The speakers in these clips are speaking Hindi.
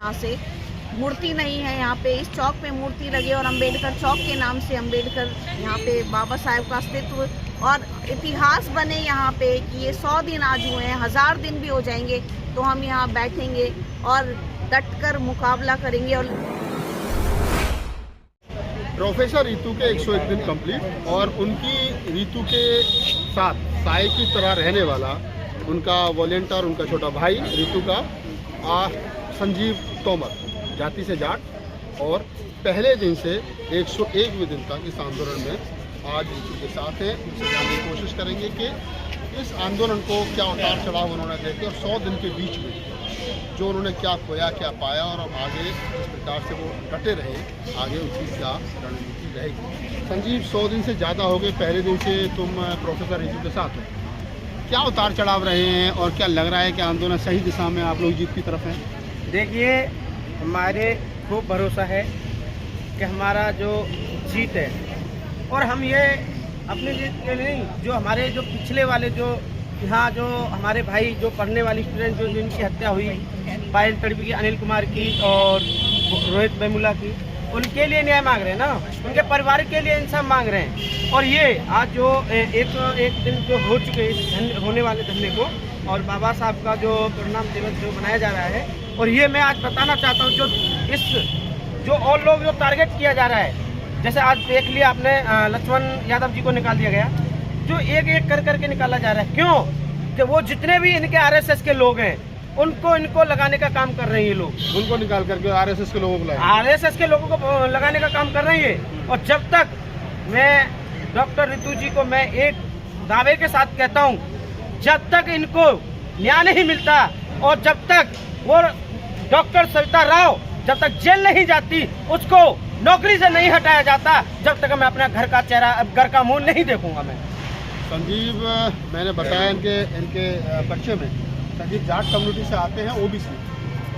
यहाँ से मूर्ति नहीं है। यहाँ पे इस चौक पे मूर्ति लगी और अंबेडकर चौक के नाम से अंबेडकर यहाँ पे बाबा साहेब का अस्तित्व और इतिहास बने यहाँ पे कि ये 100 दिन आज हुए हैं, 1000 दिन भी हो जाएंगे तो हम यहाँ बैठेंगे और डट कर मुकाबला करेंगे। और प्रोफेसर रितु के 101 दिन कंप्लीट और उनकी रितु के साथ साई की तरह रहने वाला उनका वॉलेंटियर, उनका छोटा भाई रितु का संजीव तोमर, जाति से जाट, और पहले दिन से 101वें दिन तक इस आंदोलन में आज रितु के साथ हैं। उनसे जानने की कोशिश करेंगे कि इस आंदोलन को क्या उतार चढ़ाव उन्होंने देखे और 100 दिन के बीच में जो उन्होंने क्या खोया, क्या पाया, और अब आगे इस प्रकार से वो डटे रहे, आगे उनकी क्या रणनीति रहेगी। संजीव, 100 दिन से ज़्यादा हो गए, पहले दिन से तुम प्रोफेसर रितु के साथ हो, क्या उतार चढ़ाव रहे हैं और क्या लग रहा है कि आंदोलन सही दिशा में आप लोग जीत की तरफ हैं? देखिए, हमारे खूब भरोसा है कि हमारा जो जीत है, और हम ये अपने जीत के नहीं, जो हमारे जो पिछले वाले जो यहाँ जो हमारे भाई जो पढ़ने वाली स्टूडेंट जो जिनकी हत्या हुई, पायल तड़वी की, अनिल कुमार की और रोहित बेमुला की, उनके लिए न्याय मांग रहे हैं ना, उनके परिवार के लिए इंसाफ मांग रहे हैं। और ये आज जो एक दिन जो हो चुके होने वाले धरने को और बाबा साहब का जो परिणाम दिवस जो मनाया जा रहा है, और ये मैं आज बताना चाहता हूँ जो इस जो और लोग जो टारगेट किया जा रहा है, जैसे आज देख लिया आपने लक्ष्मण यादव जी को निकाल दिया गया, जो एक एक कर करके निकाला जा रहा है। क्यों? कि वो जितने भी इनके आरएसएस के लोग हैं इनको लगाने का काम कर रहे हैं। ये लोग उनको निकाल करके आरएसएस के लोगों को लाए, आरएसएस के लोगों को लगाने का काम कर रही है। और जब तक मैं डॉक्टर रितु जी को मैं एक दावे के साथ कहता हूँ, जब तक इनको न्याय नहीं मिलता और जब तक वो डॉक्टर सविता राव जब तक जेल नहीं जाती, उसको नौकरी से नहीं हटाया जाता, जब तक मैं अपना घर का चेहरा, घर का मुंह नहीं देखूंगा। मैं संजीव, मैंने बताया इनके परिचय में, संजीव जाट कम्युनिटी से आते हैं, ओबीसी,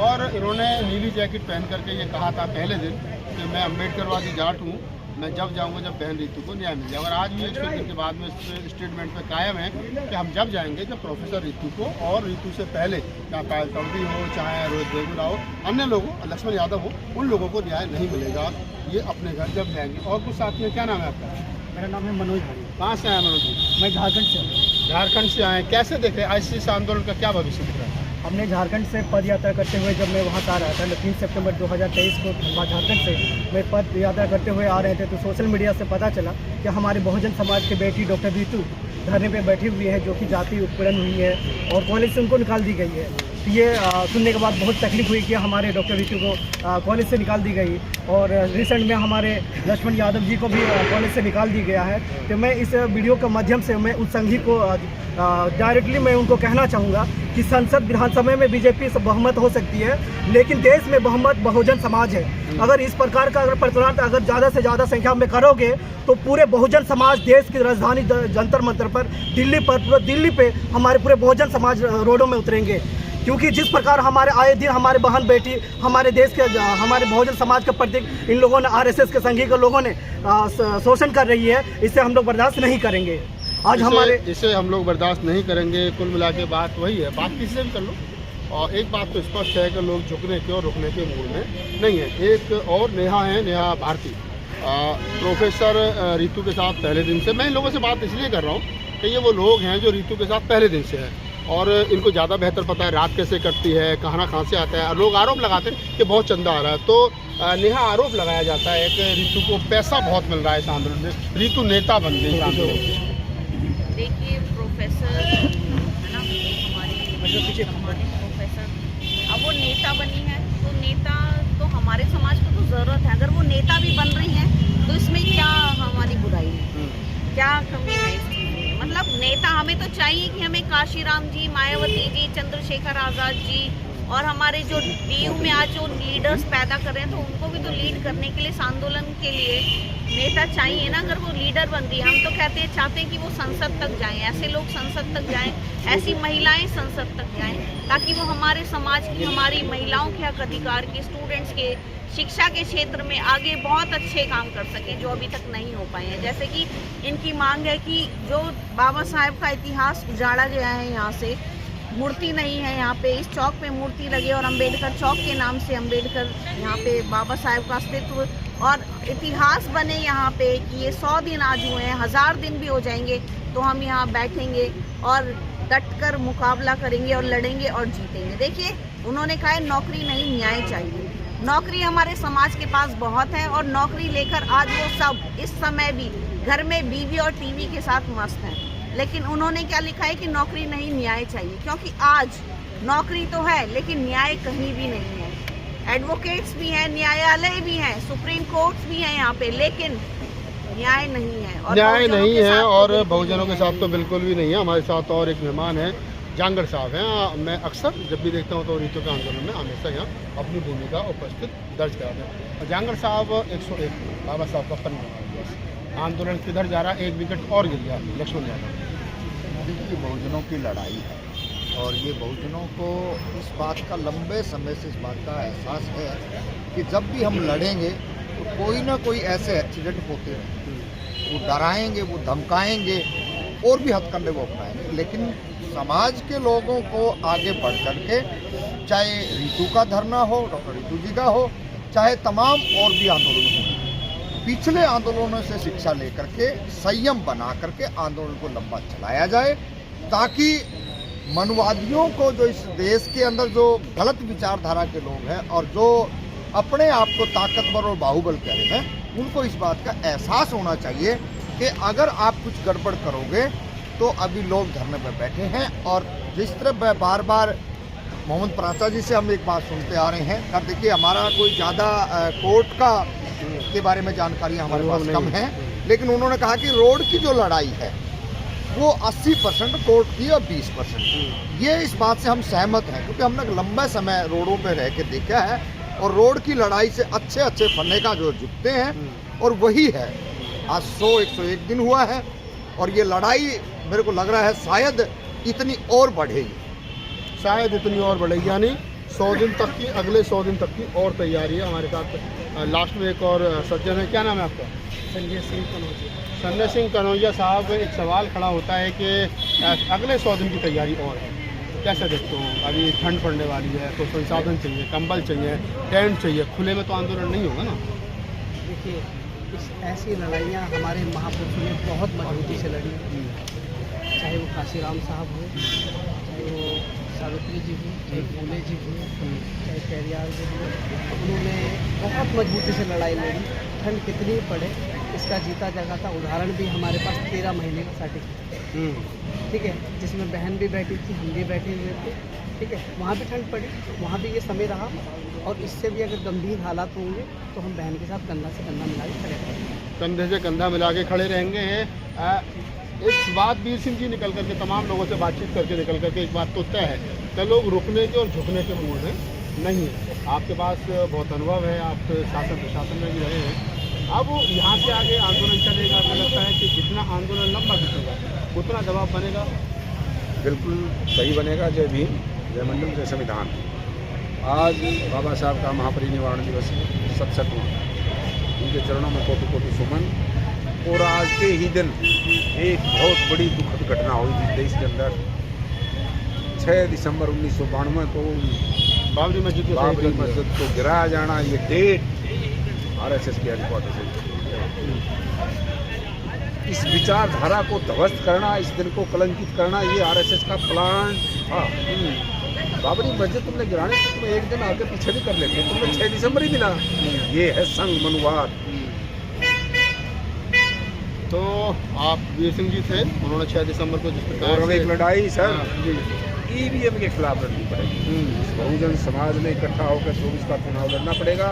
और इन्होंने नीली जैकेट पहन करके ये कहा था पहले दिन कि मैं अम्बेडकरवादी जाट हूँ, मैं जब जाऊँगा जब बहन रितु को न्याय मिल जाए। और आज भी 101 दिन के बाद में इस स्टेटमेंट पे कायम है कि हम जब जाएंगे जब प्रोफेसर रितु को और रितु से पहले, चाहे पायल तड़वी हो, चाहे रोहित बेमुला हो, अन्य लोगों, लक्ष्मण यादव हो, उन लोगों को न्याय नहीं मिलेगा, ये अपने घर जब जाएंगे। और कुछ साथी हैं, क्या नाम है आपका? मेरा नाम है मनोज भाई। कहाँ से आए मनोज जी? मैं झारखंड से हूँ। झारखंड से आए, कैसे देखे आज इस आंदोलन का क्या भविष्य दिख रहा है? हमने झारखंड से पद यात्रा करते हुए, जब मैं वहाँ से आ रहा था 3 सितंबर 2023 को झारखंड से मैं पद यात्रा करते हुए आ रहे थे, तो सोशल मीडिया से पता चला कि हमारे बहुजन समाज की बेटी डॉक्टर रितु धरने पे बैठी हुई है, जो कि जाति उत्पीड़न हुई है और कॉलेज से उनको निकाल दी गई है। तो ये सुनने के बाद बहुत तकलीफ हुई कि हमारे डॉक्टर रितु को कॉलेज से निकाल दी गई, और रिसेंट में हमारे लक्ष्मण यादव जी को भी कॉलेज से निकाल दी गया है। तो मैं इस वीडियो के माध्यम से मैं उस संघी को डायरेक्टली मैं उनको कहना चाहूँगा कि संसद विधानसभा में बीजेपी से बहुमत हो सकती है, लेकिन देश में बहुमत बहुजन समाज है। अगर इस प्रकार का प्रतिरोध अगर ज़्यादा से ज़्यादा संख्या में करोगे तो पूरे बहुजन समाज देश की राजधानी जंतर मंतर पर, दिल्ली पे हमारे पूरे बहुजन समाज रोडों में उतरेंगे। क्योंकि जिस प्रकार हमारे आए दिन हमारे बहन बेटी हमारे देश के, हमारे बहुजन समाज के प्रति इन लोगों ने, आरएसएस के संघी के लोगों ने शोषण कर रही है, इसे हम लोग बर्दाश्त नहीं करेंगे। आज इसे हम लोग बर्दाश्त नहीं करेंगे। कुल मिला के बात वही है, बात किसी से भी कर लो, और एक बात तो स्पष्ट है कि लोग झुकने के और रुकने के मूड में नहीं है। एक और नेहा है, नेहा भारती, प्रोफेसर रितु के साथ पहले दिन से। मैं इन लोगों से बात इसलिए कर रहा हूँ कि ये वो लोग हैं जो रितु के साथ पहले दिन से हैं और इनको ज़्यादा बेहतर पता है रात कैसे कटती है, कहाँ से आता है। लोग आरोप लगाते हैं कि बहुत चंदा आ रहा है, तो नेहा आरोप लगाया जाता है कि रितु को पैसा बहुत मिल रहा है इस आंदोलन में, रितु नेता बन गई इस आंदोलन। देखिए, प्रोफेसर है ना, हमारे प्रोफेसर, अब वो नेता बनी है, तो नेता तो हमारे समाज को तो ज़रूरत है। अगर वो नेता भी बन रही हैं तो इसमें क्या हमारी बुराई है, क्या कमी है इस चीज़ में? मतलब नेता हमें तो चाहिए कि हमें काशीराम जी, मायावती जी, चंद्रशेखर आज़ाद जी और हमारे जो डीयू में आज जो लीडर्स पैदा कर रहे हैं, तो उनको भी तो लीड करने के लिए, इस आंदोलन के लिए नेता चाहिए ना। अगर वो लीडर बन रही है, हम तो चाहते हैं कि वो संसद तक जाएं, ऐसे लोग संसद तक जाएं, ऐसी महिलाएं संसद तक जाएं, ताकि वो हमारे समाज की, हमारी महिलाओं के हक अधिकार के, स्टूडेंट्स के, शिक्षा के क्षेत्र में आगे बहुत अच्छे काम कर सके, जो अभी तक नहीं हो पाए हैं। जैसे कि इनकी मांग है कि जो बाबा साहेब का इतिहास उजाड़ा गया है यहाँ से, मूर्ति नहीं है यहाँ पे। इस चौक पे मूर्ति लगे और अंबेडकर चौक के नाम से अंबेडकर यहाँ पे बाबा साहेब का अस्तित्व और इतिहास बने यहाँ पे कि ये 100 दिन आज हुए हैं, 1000 दिन भी हो जाएंगे तो हम यहाँ बैठेंगे और डटकर मुकाबला करेंगे और लड़ेंगे और जीतेंगे। देखिए उन्होंने कहा है नौकरी नहीं, न्याय चाहिए। नौकरी हमारे समाज के पास बहुत है और नौकरी लेकर आज वो सब इस समय भी घर में बीवी और टीवी के साथ मस्त हैं। लेकिन उन्होंने क्या लिखा है कि नौकरी नहीं, न्याय चाहिए। क्योंकि आज नौकरी तो है लेकिन न्याय कहीं भी नहीं है। एडवोकेट्स भी हैं, न्यायालय भी हैं, सुप्रीम कोर्ट्स भी हैं यहाँ पे, लेकिन न्याय नहीं है। और न्याय नहीं है और तो बहुजनों के साथ तो बिल्कुल भी नहीं है। हमारे साथ और एक मेहमान है, जांगड़ साहब हैं। मैं अक्सर जब भी देखता हूँ तो ऋतु के आंदोलन में हमेशा यहाँ अपनी भूमिका उपस्थित दर्ज कराते हैं। जांगड़ साहब 101 बाबा साहब का पन्ना आंदोलन किधर जा रहा है, एक विकेट और गिर गया लक्ष्मण यादव। देखिए बहुजनों की लड़ाई है और ये बहुजनों को इस बात का लंबे समय से इस बात का एहसास है कि जब भी हम लड़ेंगे तो कोई ना कोई ऐसे एक्सीडेंट होते हैं, वो डराएंगे, वो धमकाएंगे और भी हथकंडे वो अपनाएंगे, लेकिन समाज के लोगों को आगे बढ़ चढ़ के, चाहे ऋतु का धरना हो, डॉक्टर ऋतु जी का हो, चाहे तमाम और भी आंदोलन हो, पिछले आंदोलनों से शिक्षा लेकर के संयम बना करके आंदोलन को लंबा चलाया जाए, ताकि मनवादियों को, जो इस देश के अंदर जो गलत विचारधारा के लोग हैं और जो अपने आप को ताकतवर और बाहुबल कह रहे हैं, उनको इस बात का एहसास होना चाहिए कि अगर आप कुछ गड़बड़ करोगे तो अभी लोग धरने पर बैठे हैं। और जिस तरह बार बार मोहम्मद प्राचा जी से हम एक बात सुनते आ रहे हैं, अब देखिए हमारा कोई ज़्यादा कोर्ट का के बारे में जानकारी हमारे पास कम है, लेकिन उन्होंने कहा कि रोड की जो लड़ाई है वो 80% कोर्ट की और 20%। ये इस बात से हम सहमत हैं, क्योंकि हमने लंबा समय रोडों पे रह के देखा है और रोड की लड़ाई से अच्छे अच्छे फन्ने का जो जुटते हैं और वही है। आज 101 दिन हुआ है और ये लड़ाई मेरे को लग रहा है शायद इतनी और बढ़ेगी, शायद इतनी और बढ़ेगी। यानी 100 दिन तक की, अगले 100 दिन तक की और तैयारी है। हमारे साथ लास्ट में एक और सज्जन है, क्या नाम है आपका? संजय सिंह कनौजिया। संजय सिंह कनौजिया साहब, एक सवाल खड़ा होता है कि अगले 100 दिन की तैयारी और है, कैसे देखते हो? अभी ठंड पड़ने वाली है तो संसाधन चाहिए, कंबल चाहिए, टेंट चाहिए, खुले में तो आंदोलन नहीं होगा ना। देखिए ऐसी लड़ाइयाँ हमारे महापुरुषों ने बहुत मजबूती से लड़ी, चाहे वो काशीराम साहब हो, चाहे वो सावित्री जी हो, चाहे फूले जी हो, चाहे पेरियार जी हो, उन्होंने बहुत मजबूती से लड़ाई लड़ी। ठंड कितनी पड़े इसका जीता जागता उदाहरण भी हमारे पास 13 महीने का सर्टिफिकेट, ठीक है, जिसमें बहन भी बैठी थी, हम भी बैठे हुए थे, ठीक है। वहाँ भी ठंड पड़ी, वहाँ भी ये समय रहा और इससे भी अगर गंभीर हालात होंगे तो हम बहन के साथ कंधा से कंधा मिला के खड़े रहेंगे, कंधे से कंधा मिला के खड़े रहेंगे। एक बात वीर सिंह जी निकल करके, तमाम लोगों से बातचीत करके निकल करके एक बात तो तय है कि लोग रुकने के और झुकने के मूड में नहीं है। आपके पास बहुत अनुभव है, आप शासन प्रशासन में भी रहे हैं। अब यहाँ से आगे आंदोलन चलेगा, आपको लगता है कि जितना आंदोलन लंबा खींचेगा उतना दबाव बनेगा? बिल्कुल सही बनेगा। जय भीम, जय मंडल, जय संविधान। आज बाबा साहब का महापरिनिर्वाण दिवस 67वां, उनके चरणों में कोटि कोटि सुमन। और आज के ही दिन एक बहुत बड़ी दुखद घटना हुई थी देश के अंदर। 6 दिसंबर 1992 को बाबरी मस्जिद को गिराया जाना, ये डेट RSS के हेडक्वार्टर से, इस विचारधारा को ध्वस्त करना, इस दिन को कलंकित करना, ये RSS का प्लान था। बाबरी मस्जिद तुमने गिराने से तुम्हें एक दिन आगे पीछे भी कर लेते, तुमने 6 दिसंबर ही मिला। ये है संघ मनुवाद। तो आप वीर सिंह जी थे, उन्होंने 6 दिसंबर को जिस प्रकार और एक लड़ाई सर जी EVM के खिलाफ लड़नी पड़ेगी। बहुजन समाज ने इकट्ठा होकर 24 का चुनाव लड़ना पड़ेगा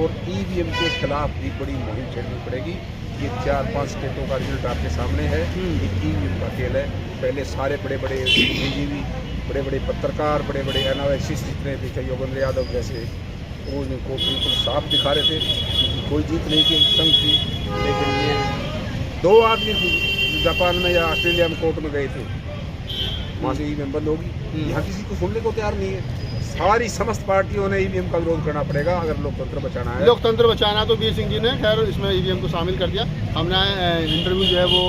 और EVM के खिलाफ भी बड़ी मुहिम छेड़नी पड़ेगी। ये 4-5 स्टेटों का रिजल्ट आपके सामने है। ये EVM का खेल है। पहले सारे बड़े बड़े बुद्धिजीवी, बड़े बड़े पत्रकार, बड़े बड़े एनालिसिस्ट जितने थे, चाहे योगेंद्र यादव जैसे, वो इनको बिल्कुल साफ दिखा रहे थे कि कोई जीत नहीं की संघ की। लेकिन ये 2 आदमी जापान में या ऑस्ट्रेलिया में कोर्ट में गए थे, वहाँ से EVM बंद होगी। यहाँ किसी को सुनने को तैयार नहीं है। सारी समस्त पार्टियों ने EVM का विरोध करना पड़ेगा अगर लोकतंत्र बचाना है। लोकतंत्र बचाना तो वीर सिंह जी ने खैर इसमें EVM को शामिल कर दिया। हमने इंटरव्यू जो है वो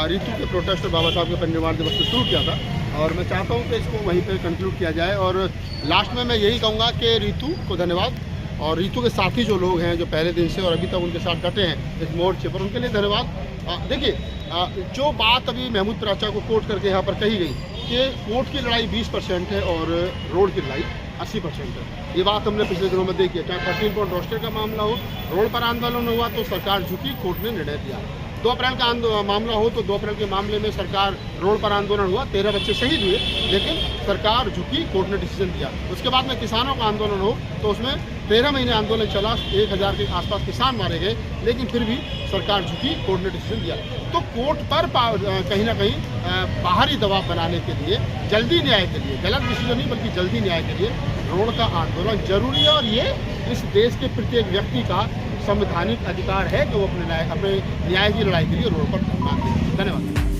ऋतु के प्रोटेस्ट बाबा साहब के परिनिर्वाण दिवस से शुरू किया था। और मैं चाहता हूँ कि इसको वहीं पर कंक्लूड किया जाए। और लास्ट में मैं यही कहूँगा कि रितु को धन्यवाद, और रितु के साथी जो लोग हैं जो पहले दिन से और अभी तक उनके साथ डटे हैं इस मोर्चे पर, उनके लिए धन्यवाद। देखिए, जो बात अभी महमूद प्राचा को कोट करके यहाँ पर कही गई कि कोर्ट की लड़ाई 20% है और रोड की लड़ाई 80% है, ये बात हमने पिछले दिनों में देखी है। चाहे 13 पॉइंट रोस्टर का मामला हो, रोड पर आंदोलन हुआ तो सरकार झुकी, कोर्ट ने निर्णय दिया। 2 अप्रैल का मामला हो तो 2 अप्रैल के मामले में सरकार रोड पर आंदोलन हुआ, 13 बच्चे शहीद हुए, लेकिन सरकार झुकी, कोर्ट ने डिसीजन दिया। उसके बाद में किसानों का आंदोलन हो तो उसमें 13 महीने आंदोलन चला, 1000 के आसपास किसान मारे गए, लेकिन फिर भी सरकार झुकी, कोर्ट ने डिसीजन दिया। तो कोर्ट पर कहीं ना कहीं बाहरी दबाव बनाने के लिए, जल्दी न्याय के लिए, गलत डिसीजन नहीं बल्कि जल्दी न्याय के लिए रोड का आंदोलन जरूरी है। और ये इस देश के प्रत्येक व्यक्ति का संवैधानिक अधिकार है कि वो अपने न्याय की लड़ाई के लिए रोड पर मांगे। धन्यवाद।